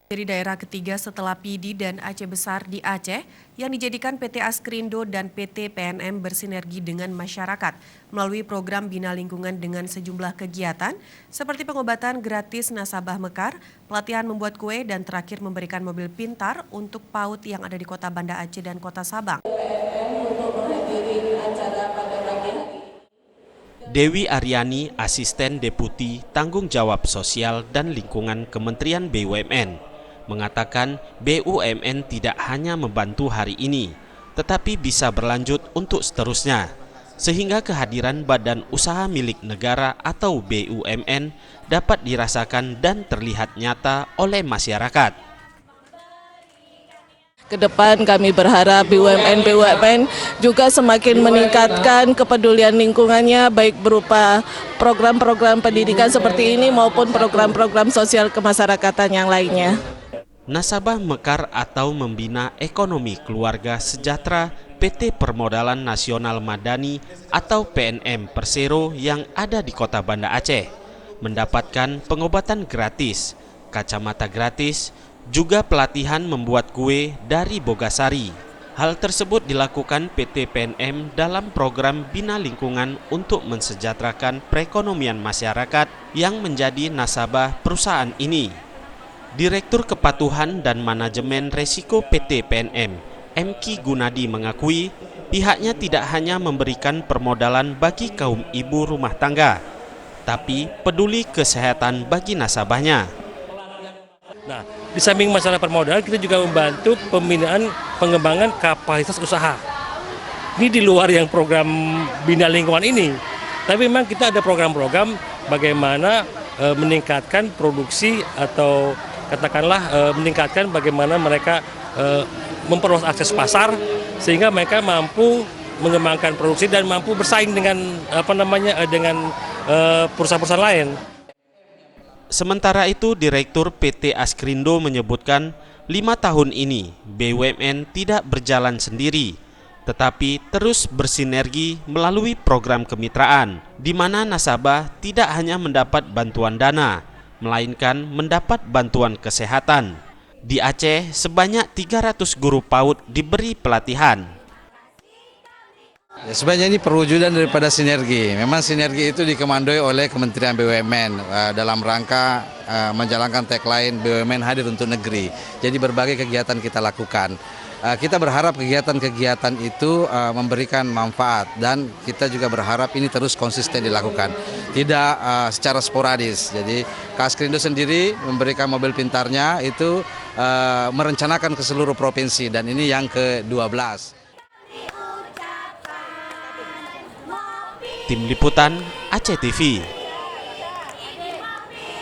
Dari daerah ketiga setelah PD dan Aceh Besar di Aceh yang dijadikan PT Askrindo dan PT PNM bersinergi dengan masyarakat melalui program Bina Lingkungan dengan sejumlah kegiatan seperti pengobatan gratis nasabah mekar, pelatihan membuat kue, dan terakhir memberikan mobil pintar untuk PAUD yang ada di Kota Banda Aceh dan Kota Sabang. Dewi Aryani, Asisten Deputi Tanggung Jawab Sosial dan Lingkungan Kementerian BUMN, mengatakan BUMN tidak hanya membantu hari ini, tetapi bisa berlanjut untuk seterusnya, sehingga kehadiran badan usaha milik negara atau BUMN dapat dirasakan dan terlihat nyata oleh masyarakat. Ke depan kami berharap BUMN juga semakin meningkatkan kepedulian lingkungannya, baik berupa program-program pendidikan seperti ini maupun program-program sosial kemasyarakatan yang lainnya. Nasabah mekar atau membina ekonomi keluarga sejahtera PT Permodalan Nasional Madani atau PNM Persero yang ada di Kota Banda Aceh mendapatkan pengobatan gratis, kacamata gratis, juga pelatihan membuat kue dari Bogasari. Hal tersebut dilakukan PT PNM dalam program Bina Lingkungan untuk mensejahterakan perekonomian masyarakat yang menjadi nasabah perusahaan ini. Direktur Kepatuhan dan Manajemen Resiko PT PNM, M.Ki Gunadi mengakui pihaknya tidak hanya memberikan permodalan bagi kaum ibu rumah tangga, tapi peduli kesehatan bagi nasabahnya. Nah, di samping masalah permodalan, kita juga membantu pembinaan pengembangan kapasitas usaha. Ini di luar yang program Bina Lingkungan ini, tapi memang kita ada program-program bagaimana meningkatkan produksi atau katakanlah meningkatkan bagaimana mereka memperluas akses pasar sehingga mereka mampu mengembangkan produksi dan mampu bersaing dengan perusahaan-perusahaan lain. Sementara itu, Direktur PT Askrindo menyebutkan 5 tahun ini BUMN tidak berjalan sendiri, tetapi terus bersinergi melalui program kemitraan, di mana nasabah tidak hanya mendapat bantuan dana, melainkan mendapat bantuan kesehatan. Di Aceh, sebanyak 300 guru PAUD diberi pelatihan. Ya, sebenarnya ini perwujudan daripada sinergi. Memang sinergi itu dikemandoi oleh Kementerian BUMN dalam rangka menjalankan tagline BUMN hadir untuk negeri. Jadi berbagai kegiatan kita lakukan. Kita berharap kegiatan-kegiatan itu memberikan manfaat dan kita juga berharap ini terus konsisten dilakukan, tidak secara sporadis. Jadi Askrindo sendiri memberikan mobil pintarnya itu merencanakan ke seluruh provinsi dan ini yang ke-12. Tim Liputan Aceh TV.